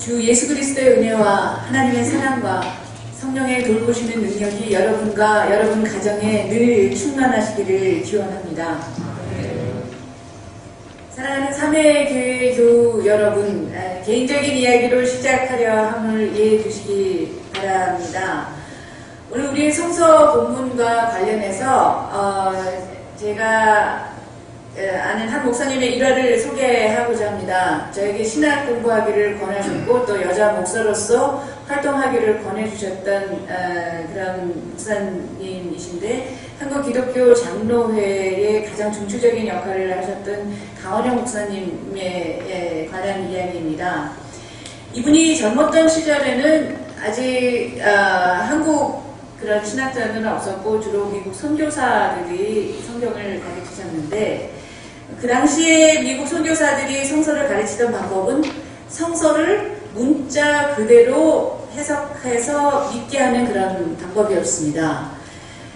주 예수 그리스도의 은혜와 하나님의 사랑과 성령의 돌보시는 능력이 여러분과 여러분 가정에 늘 충만하시기를 기원합니다. 사랑하는 삼회교회 여러분, 개인적인 이야기로 시작하려 함을 이해해 주시기 바랍니다. 오늘 우리의 성서 본문과 관련해서 제가 아는 한 목사님의 일화를 소개하고자 합니다. 저에게 신학 공부하기를 권하셨고 또 여자 목사로서 활동하기를 권해주셨던 그런 목사님이신데, 한국 기독교 장로회의 가장 중추적인 역할을 하셨던 강원영 목사님에 관한 이야기입니다. 이분이 젊었던 시절에는 아직 한국 그런 신학자들은 없었고 주로 미국 선교사들이 성경을 가르치셨는데, 그 당시에 미국 선교사들이 성서를 가르치던 방법은 성서를 문자 그대로 해석해서 믿게 하는 그런 방법이었습니다.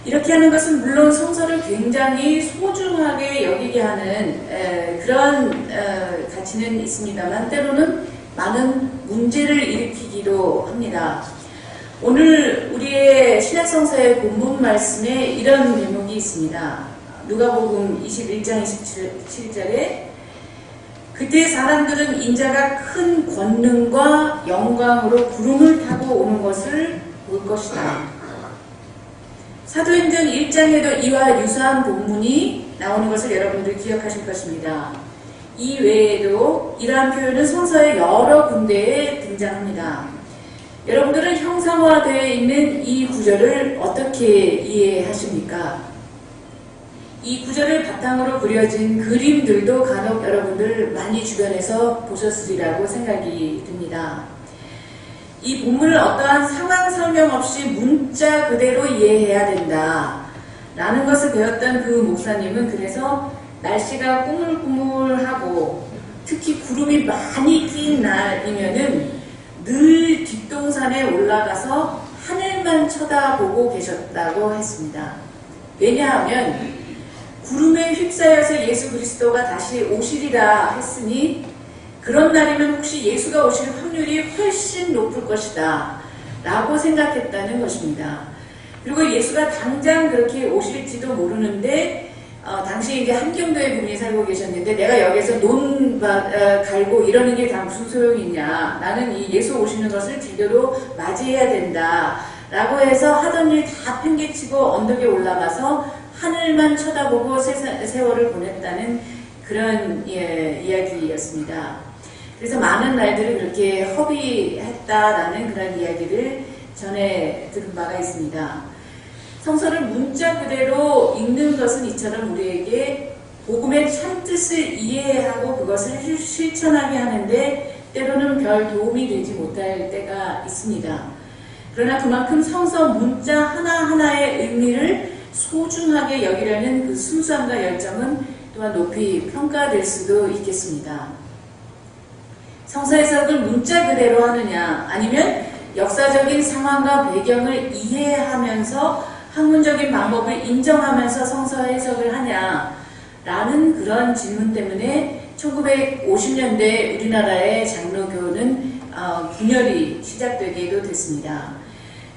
이렇게 하는 것은 물론 성서를 굉장히 소중하게 여기게 하는 그런 가치는 있습니다만, 때로는 많은 문제를 일으키기도 합니다. 오늘 우리의 신약성서의 본문 말씀에 이런 대목이 있습니다. 누가복음 21장 27절에 그때 사람들은 인자가 큰 권능과 영광으로 구름을 타고 오는 것을 볼 것이다. 사도행전 1장에도 이와 유사한 본문이 나오는 것을 여러분들이 기억하실 것입니다. 이 외에도 이러한 표현은 성서의 여러 군데에 등장합니다. 여러분들은 형상화되어 있는 이 구절을 어떻게 이해하십니까? 이 구절을 바탕으로 그려진 그림들도 간혹 여러분들 많이 주변에서 보셨으리라고 생각이 듭니다. 이 본문을 어떠한 상황 설명 없이 문자 그대로 이해해야 된다 라는 것을 배웠던 그 목사님은 그래서 날씨가 꾸물꾸물하고 특히 구름이 많이 낀 날이면은 늘 뒷동산에 올라가서 하늘만 쳐다보고 계셨다고 했습니다. 왜냐하면 구름에 휩싸여서 예수 그리스도가 다시 오시리라 했으니 그런 날이면 혹시 예수가 오실 확률이 훨씬 높을 것이다 라고 생각했다는 것입니다. 그리고 예수가 당장 그렇게 오실지도 모르는데 당시 이제 함경도에 분이 살고 계셨는데, 내가 여기서 논 갈고 이러는 게 다 무슨 소용이 있냐, 나는 이 예수 오시는 것을 제대로 맞이해야 된다 라고 해서 하던 일 다 팽개치고 언덕에 올라가서 하늘만 쳐다보고 세월을 보냈다는 그런 이야기였습니다. 그래서 많은 날들을 그렇게 허비했다라는 그런 이야기를 전해 들은 바가 있습니다. 성서를 문자 그대로 읽는 것은 이처럼 우리에게 복음의 참뜻을 이해하고 그것을 실천하게 하는데 때로는 별 도움이 되지 못할 때가 있습니다. 그러나 그만큼 성서 문자 하나하나의 의미를 소중하게 여기려는 그 순수함과 열정은 또한 높이 평가될 수도 있겠습니다. 성서 해석을 문자 그대로 하느냐, 아니면 역사적인 상황과 배경을 이해하면서 학문적인 방법을 인정하면서 성서 해석을 하냐라는 그런 질문 때문에 1950년대 우리나라의 장로교는 분열이 시작되기도 됐습니다.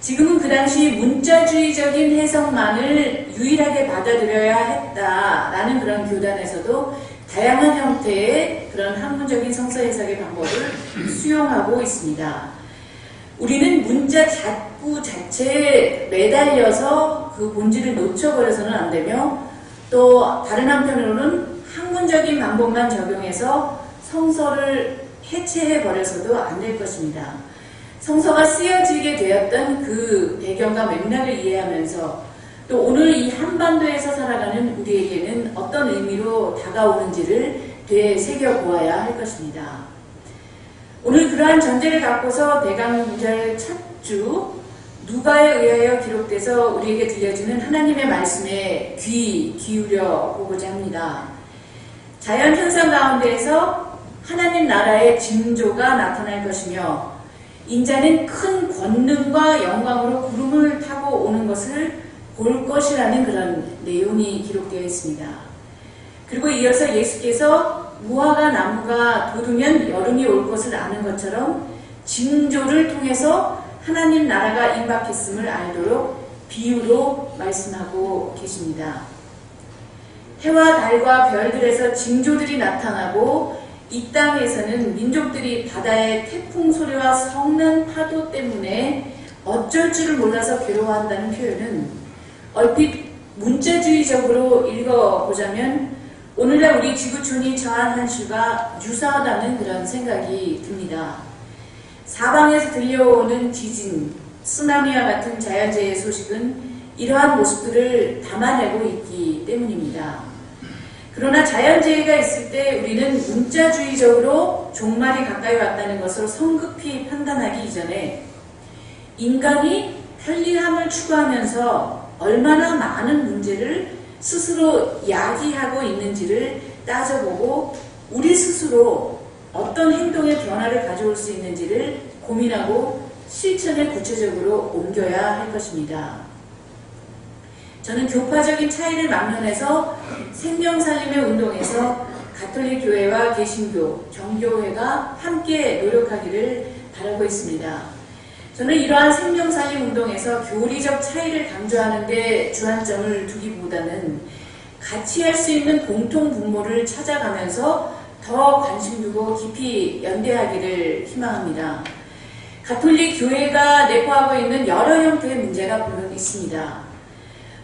지금은 그 당시 문자주의적인 해석만을 유일하게 받아들여야 했다라는 그런 교단에서도 다양한 형태의 그런 학문적인 성서 해석의 방법을 수용하고 있습니다. 우리는 문자 자꾸 자체에 매달려서 그 본질을 놓쳐버려서는 안 되며, 또 다른 한편으로는 학문적인 방법만 적용해서 성서를 해체해버려서도 안 될 것입니다. 성서가 쓰여지게 되었던 그 배경과 맥락을 이해하면서 또 오늘 이 한반도에서 살아가는 우리에게는 어떤 의미로 다가오는지를 되새겨보아야 할 것입니다. 오늘 그러한 전제를 갖고서 대강절 첫 주 누가에 의하여 기록돼서 우리에게 들려주는 하나님의 말씀에 귀 기울여 보고자 합니다. 자연 현상 가운데에서 하나님 나라의 징조가 나타날 것이며, 인자는 큰 권능과 영광으로 구름을 타고 오는 것을 볼 것이라는 그런 내용이 기록되어 있습니다. 그리고 이어서 예수께서 무화과 나무가 돋으면 여름이 올 것을 아는 것처럼 징조를 통해서 하나님 나라가 임박했음을 알도록 비유로 말씀하고 계십니다. 해와 달과 별들에서 징조들이 나타나고 이 땅에서는 민족들이 바다의 태풍 소리와 성난 파도 때문에 어쩔 줄을 몰라서 괴로워한다는 표현은 얼핏 문자주의적으로 읽어보자면 오늘날 우리 지구촌이 처한 현실과 유사하다는 그런 생각이 듭니다. 사방에서 들려오는 지진, 쓰나미와 같은 자연재해 소식은 이러한 모습들을 담아내고 있기 때문입니다. 그러나 자연재해가 있을 때 우리는 문자주의적으로 종말이 가까이 왔다는 것으로 성급히 판단하기 이전에 인간이 편리함을 추구하면서 얼마나 많은 문제를 스스로 야기하고 있는지를 따져보고 우리 스스로 어떤 행동의 변화를 가져올 수 있는지를 고민하고 실천에 구체적으로 옮겨야 할 것입니다. 저는 교파적인 차이를 막론해서 생명살림의 운동에서 가톨릭 교회와 개신교, 정교회가 함께 노력하기를 바라고 있습니다. 저는 이러한 생명살림 운동에서 교리적 차이를 강조하는 데 주안점을 두기보다는 같이 할 수 있는 공통 분모를 찾아가면서 더 관심 두고 깊이 연대하기를 희망합니다. 가톨릭 교회가 내포하고 있는 여러 형태의 문제가 물론 있습니다.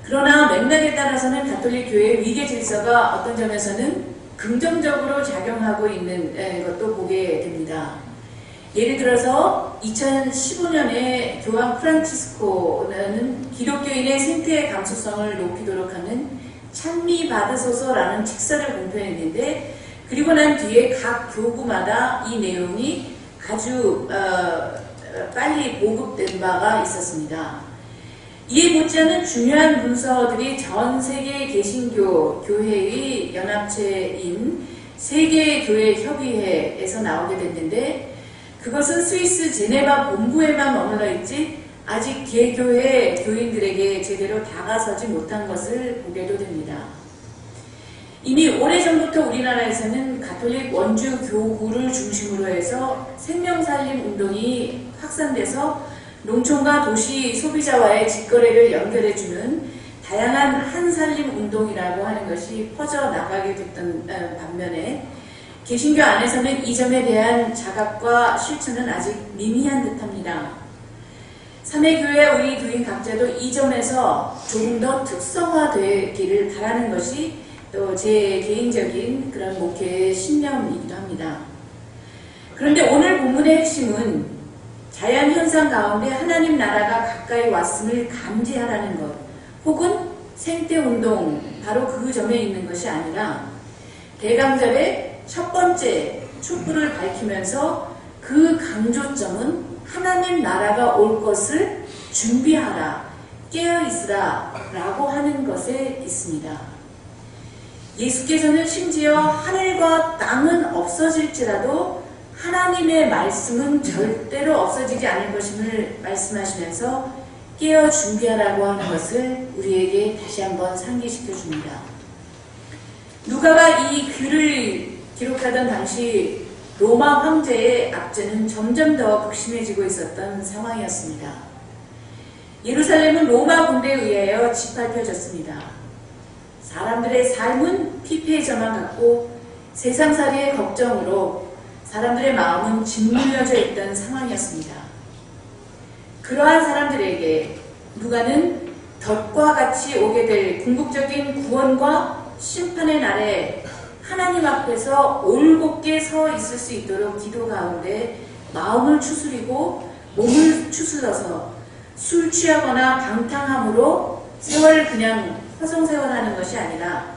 그러나 맥락에 따라서는 가톨릭 교회의 위계 질서가 어떤 점에서는 긍정적으로 작용하고 있는 것도 보게 됩니다. 예를 들어서 2015년에 교황 프란치스코는 기독교인의 생태의 감수성을 높이도록 하는 찬미 받으소서라는 칙서를 공표했는데 그리고 난 뒤에 각 교구마다 이 내용이 아주 빨리 보급된 바가 있었습니다. 이에 못지않은 중요한 문서들이 전 세계 개신교 교회의 연합체인 세계교회협의회에서 나오게 됐는데 그것은 스위스 제네바 본부에만 머물러 있지 아직 개교회 교인들에게 제대로 다가서지 못한 것을 보게도 됩니다. 이미 오래전부터 우리나라에서는 가톨릭 원주 교구를 중심으로 해서 생명살림 운동이 확산돼서 농촌과 도시 소비자와의 직거래를 연결해주는 다양한 한살림 운동이라고 하는 것이 퍼져나가게 됐던 반면에 개신교 안에서는 이 점에 대한 자각과 실천은 아직 미미한 듯합니다. 삼회교회 우리 교인 각자도 이 점에서 조금 더 특성화되기를 바라는 것이 또 제 개인적인 그런 목회의 신념이기도 합니다. 그런데 오늘 본문의 핵심은 자연현상 가운데 하나님 나라가 가까이 왔음을 감지하라는 것 혹은 생태운동 바로 그 점에 있는 것이 아니라 대강절의 첫 번째 촛불을 밝히면서 그 강조점은 하나님 나라가 올 것을 준비하라, 깨어있으라 라고 하는 것에 있습니다. 예수께서는 심지어 하늘과 땅은 없어질지라도 하나님의 말씀은 절대로 없어지지 않을 것임을 말씀하시면서 깨어 준비하라고 하는 것을 우리에게 다시 한번 상기시켜 줍니다. 누가가 이 글을 기록하던 당시 로마 황제의 압제는 점점 더 극심해지고 있었던 상황이었습니다. 예루살렘은 로마 군대에 의하여 짓밟혀졌습니다. 사람들의 삶은 피폐해져만 갔고 세상살이의 걱정으로 사람들의 마음은 짓눌려져 있던 상황이었습니다. 그러한 사람들에게 누가는 덫과 같이 오게 될 궁극적인 구원과 심판의 날에 하나님 앞에서 올곧게 서 있을 수 있도록 기도 가운데 마음을 추스리고 몸을 추스러서 술 취하거나 방탕함으로 세월을 그냥 허송세월하는 것이 아니라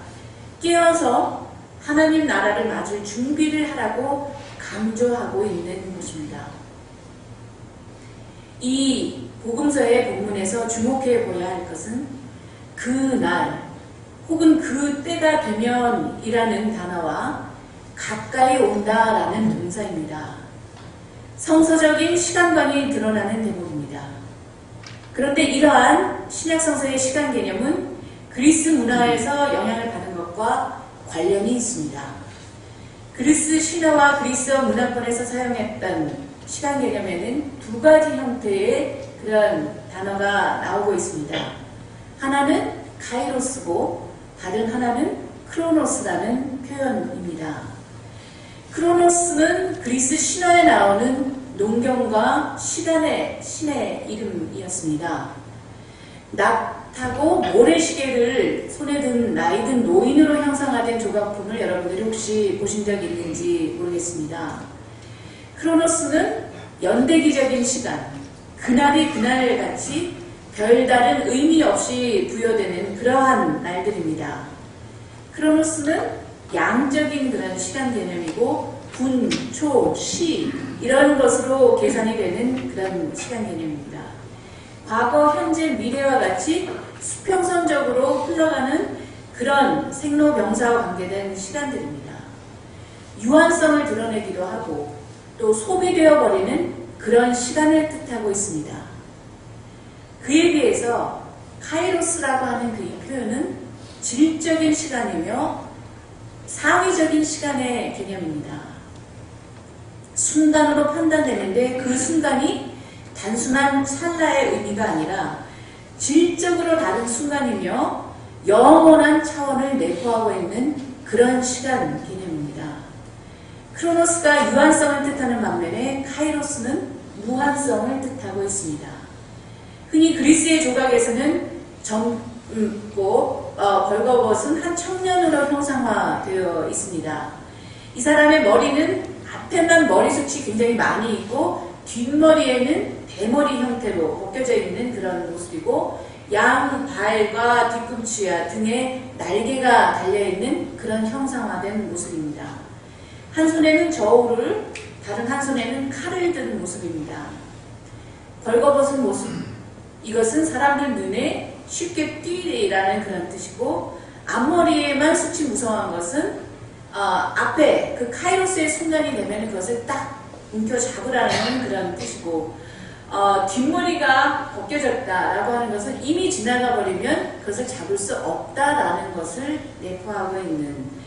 깨어서 하나님 나라를 맞을 준비를 하라고 강조하고 있는 것입니다. 이 복음서의 본문에서 주목해 보아야 할 것은 그 날 혹은 그 때가 되면이라는 단어와 가까이 온다라는 동사입니다. 성서적인 시간관이 드러나는 대목입니다. 그런데 이러한 신약성서의 시간 개념은 그리스 문화에서 영향을 받은 것과 관련이 있습니다. 그리스 신화와 그리스어 문화권에서 사용했던 시간 개념에는 두 가지 형태의 그런 단어가 나오고 있습니다. 하나는 카이로스고 다른 하나는 크로노스라는 표현입니다. 크로노스는 그리스 신화에 나오는 농경과 시간의 신의 이름이었습니다. 낙타고 모래시계를 손에 든 나이든 노인으로 형상화된 조각품을 여러분들이 혹시 보신 적 있는지 모르겠습니다. 크로노스는 연대기적인 시간, 그날이 그날같이 별다른 의미 없이 부여되는 그러한 날들입니다. 크로노스는 양적인 그런 시간 개념이고 분, 초, 시 이런 것으로 계산이 되는 그런 시간 개념입니다. 과거, 현재, 미래와 같이 수평선적으로 흘러가는 그런 생로병사와 관계된 시간들입니다. 유한성을 드러내기도 하고 또 소비되어 버리는 그런 시간을 뜻하고 있습니다. 그에 비해서 카이로스라고 하는 그 표현은 질적인 시간이며 상위적인 시간의 개념입니다. 순간으로 판단되는데 그 순간이 단순한 찰나의 의미가 아니라 질적으로 다른 순간이며 영원한 차원을 내포하고 있는 그런 시간 개념입니다. 크로노스가 유한성을 뜻하는 반면에 카이로스는 무한성을 뜻하고 있습니다. 흔히 그리스의 조각에서는 젊고 벌거벗은 한 청년으로 형상화되어 있습니다. 이 사람의 머리는 앞에만 머리숱이 굉장히 많이 있고 뒷머리에는 대머리 형태로 벗겨져 있는 그런 모습이고 양발과 뒤꿈치와 등에 날개가 달려있는 그런 형상화된 모습입니다. 한 손에는 저울을, 다른 한 손에는 칼을 든 모습입니다. 벌거벗은 모습, 이것은 사람들 눈에 쉽게 띄라는 그런 뜻이고 앞머리에만 숱이 무성한 것은 앞에 그 카이로스의 순간이 되면 그것을 딱 움켜잡으라는 그런 뜻이고 뒷머리가 벗겨졌다라고 하는 것은 이미 지나가 버리면 그것을 잡을 수 없다라는 것을 내포하고 있는,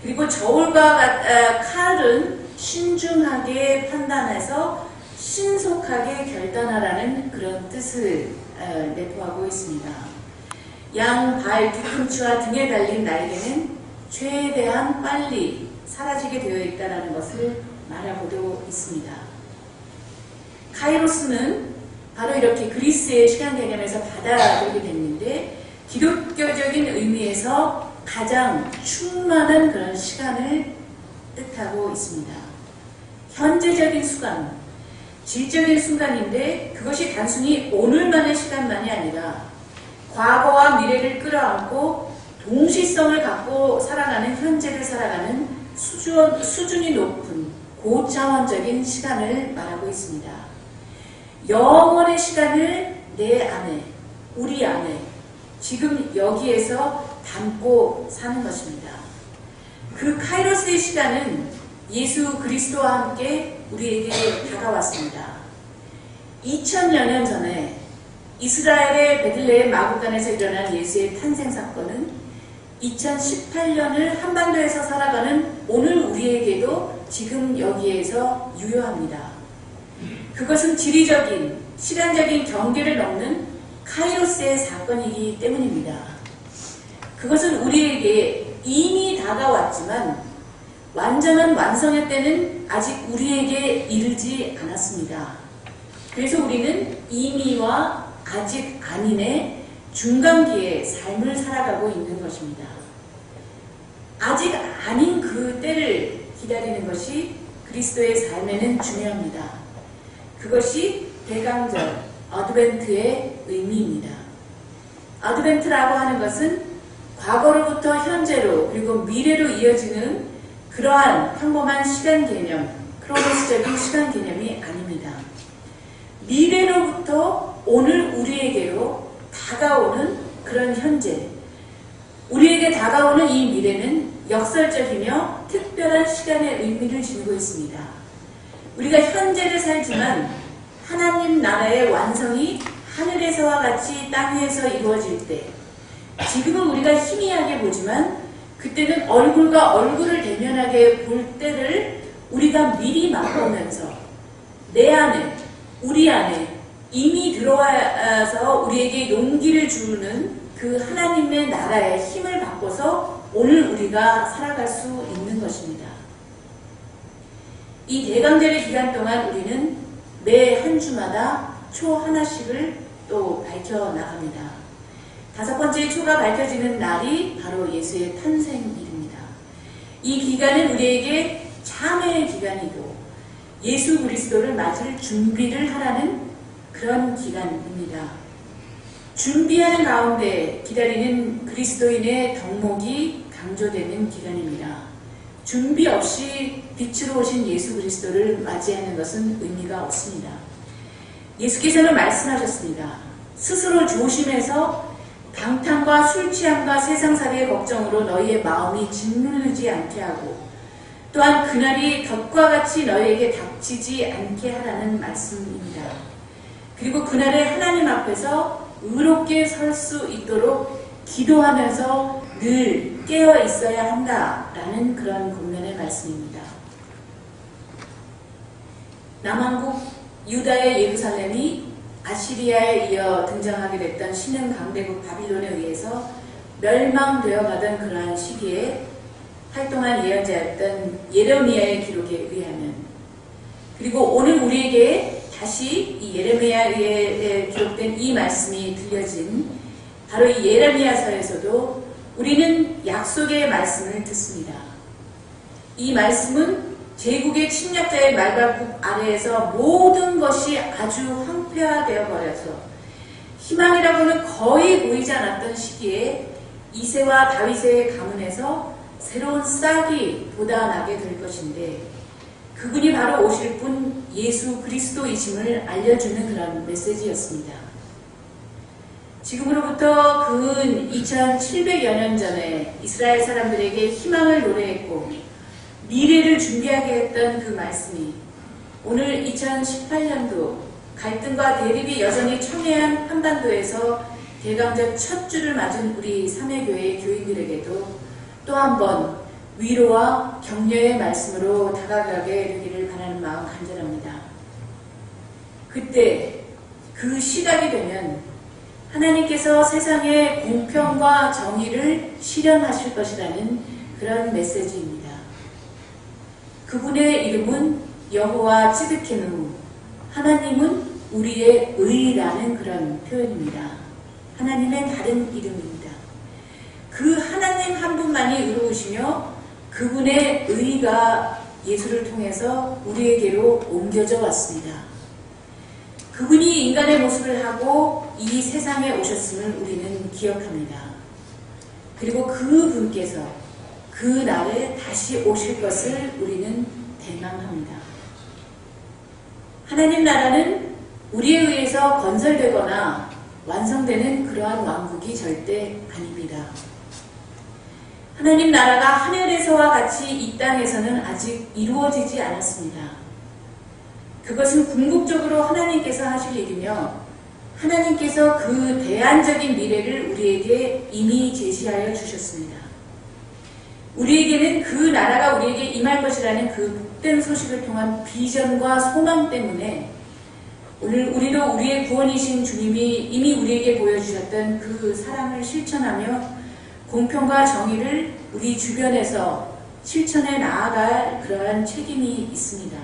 그리고 저울과 칼은 신중하게 판단해서 신속하게 결단하라는 그런 뜻을 내포하고 있습니다. 양, 발, 뒤꿈치와 등에 달린 날개는 최대한 빨리 사라지게 되어 있다는 것을 말하고도 있습니다. 카이로스는 바로 이렇게 그리스의 시간 개념에서 받아들이게 됐는데 기독교적인 의미에서 가장 충만한 그런 시간을 뜻하고 있습니다. 현재적인 순간, 질적인 순간인데 그것이 단순히 오늘만의 시간만이 아니라 과거와 미래를 끌어안고 동시성을 갖고 살아가는, 현재를 살아가는 수준이 높은 고차원적인 시간을 말하고 있습니다. 영원의 시간을 내 안에, 우리 안에 지금 여기에서 담고 사는 것입니다. 그 카이로스의 시간은 예수 그리스도와 함께 우리에게 다가왔습니다. 2000여 년 전에 이스라엘의 베들레헴 마구간에서 일어난 예수의 탄생 사건은 2018년을 한반도에서 살아가는 오늘 우리에게도 지금 여기에서 유효합니다. 그것은 지리적인, 시간적인 경계를 넘는 카이로스의 사건이기 때문입니다. 그것은 우리에게 이미 다가왔지만 완전한 완성의 때는 아직 우리에게 이르지 않았습니다. 그래서 우리는 이미와 아직 아닌의 중간기의 삶을 살아가고 있는 것입니다. 아직 아닌 그 때를 기다리는 것이 그리스도의 삶에는 중요합니다. 그것이 대강절, 어드벤트의 의미입니다. 어드벤트라고 하는 것은 과거로부터 현재로 그리고 미래로 이어지는 그러한 평범한 시간 개념, 크로노스적인 시간 개념이 아닙니다. 미래로부터 오늘 우리에게로 다가오는 그런 현재, 우리에게 다가오는 이 미래는 역설적이며 특별한 시간의 의미를 지니고 있습니다. 우리가 현재를 살지만 하나님 나라의 완성이 하늘에서와 같이 땅 위에서 이루어질 때, 지금은 우리가 희미하게 보지만 그때는 얼굴과 얼굴을 대면하게 볼 때를 우리가 미리 맛보면서 내 안에, 우리 안에 이미 들어와서 우리에게 용기를 주는 그 하나님의 나라의 힘을 받고서 오늘 우리가 살아갈 수 있는 것입니다. 이 대강절의 기간 동안 우리는 매 한 주마다 초 하나씩을 또 밝혀나갑니다. 5번째 초가 밝혀지는 날이 바로 예수의 탄생일입니다. 이 기간은 우리에게 참회의 기간이고 예수 그리스도를 맞을 준비를 하라는 그런 기간입니다. 준비하는 가운데 기다리는 그리스도인의 덕목이 강조되는 기간입니다. 준비 없이 빛으로 오신 예수 그리스도를 맞이하는 것은 의미가 없습니다. 예수께서는 말씀하셨습니다. 스스로 조심해서 방탕과 술 취함과 세상살이의 걱정으로 너희의 마음이 짓누르지 않게 하고 또한 그날이 덫과 같이 너희에게 닥치지 않게 하라는 말씀입니다. 그리고 그날에 하나님 앞에서 의롭게 설 수 있도록 기도하면서 늘 깨어 있어야 한다라는 그런 권면의 말씀입니다. 남왕국 유다의 예루살렘이 아시리아에 이어 등장하게 됐던 신흥 강대국 바빌론에 의해서 멸망되어 가던 그러한 시기에 활동한 예언자였던 예레미야의 기록에 의하면, 그리고 오늘 우리에게 다시 이 예레미야에 기록된 이 말씀이 들려진 바로 이 예레미야서에서도 우리는 약속의 말씀을 듣습니다. 이 말씀은 제국의 침략자의 말발굽 아래에서 모든 것이 아주 황폐화되어 버려서 희망이라고는 거의 보이지 않았던 시기에 이새와 다윗의 가문에서 새로운 싹이 돋아나게 될 것인데, 그분이 바로 오실 분 예수 그리스도이심을 알려주는 그런 메시지였습니다. 지금으로부터 근 2700여 년 전에 이스라엘 사람들에게 희망을 노래했고 미래를 준비하게 했던 그 말씀이 오늘 2018년도 갈등과 대립이 여전히 첨예한 한반도에서 대강절 첫 주를 맞은 우리 삼회교회 교인들에게도 또 한 번 위로와 격려의 말씀으로 다가가게 되기를 바라는 마음 간절합니다. 그때 그 시각이 되면 하나님께서 세상의 공평과 정의를 실현하실 것이라는 그런 메시지입니다. 그분의 이름은 여호와 찌드케누, 하나님은 우리의 의라는 그런 표현입니다. 하나님의 다른 이름입니다. 그 하나님 한 분만이 의로우시며 그분의 의가 예수를 통해서 우리에게로 옮겨져 왔습니다. 그분이 인간의 모습을 하고 이 세상에 오셨음을 우리는 기억합니다. 그리고 그분께서 그 날에 다시 오실 것을 우리는 대망합니다. 하나님 나라는 우리에 의해서 건설되거나 완성되는 그러한 왕국이 절대 아닙니다. 하나님 나라가 하늘에서와 같이 이 땅에서는 아직 이루어지지 않았습니다. 그것은 궁극적으로 하나님께서 하실 일이며 하나님께서 그 대안적인 미래를 우리에게 이미 제시하여 주셨습니다. 우리에게는 그 나라가 우리에게 임할 것이라는 그 복된 소식을 통한 비전과 소망 때문에 오늘 우리도 우리의 구원이신 주님이 이미 우리에게 보여주셨던 그 사랑을 실천하며 공평과 정의를 우리 주변에서 실천해 나아갈 그러한 책임이 있습니다.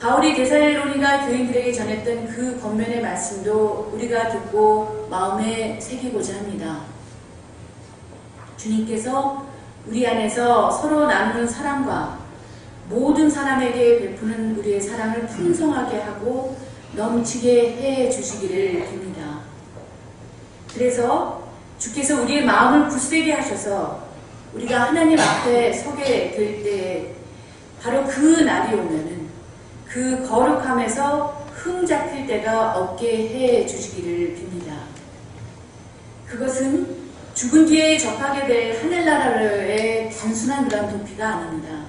바울이 데살로니가 교인들에게 전했던 그 권면의 말씀도 우리가 듣고 마음에 새기고자 합니다. 주님께서 우리 안에서 서로 나누는 사랑과 모든 사람에게 베푸는 우리의 사랑을 풍성하게 하고 넘치게 해 주시기를 빕니다. 그래서 주께서 우리의 마음을 굳세게 하셔서 우리가 하나님 앞에 서게 될 때 바로 그 날이 오면은 그 거룩함에서 흠 잡힐 때가 없게 해 주시기를 빕니다. 그것은 죽은 뒤에 접하게 될 하늘나라의 단순한 그런 도피가 아닙니다.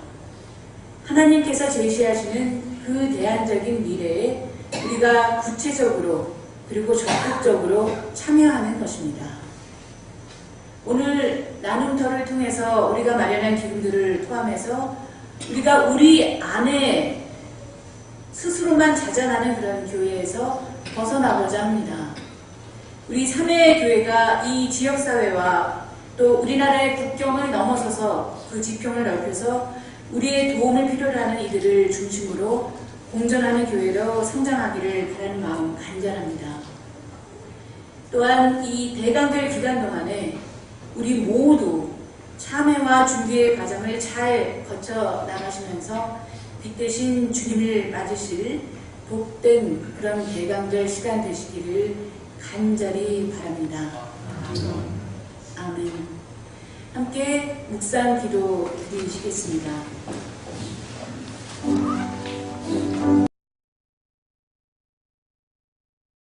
하나님께서 제시하시는 그 대안적인 미래에 우리가 구체적으로 그리고 적극적으로 참여하는 것입니다. 오늘 나눔터를 통해서 우리가 마련한 기금들을 포함해서 우리가 우리 안에 스스로만 자전하는 그런 교회에서 벗어나고자 합니다. 우리 3회 교회가 이 지역사회와 또 우리나라의 국경을 넘어서서 그 지평을 넓혀서 우리의 도움을 필요로 하는 이들을 중심으로 공존하는 교회로 성장하기를 바라는 마음 간절합니다. 또한 이 대강절 기간 동안에 우리 모두 참회와 준비의 과정을 잘 거쳐 나가시면서 빛대신 주님을 맞으실 복된 그런 대강절 시간 되시기를 간절히 바랍니다. 아멘. 함께 묵상 기도 드리시겠습니다.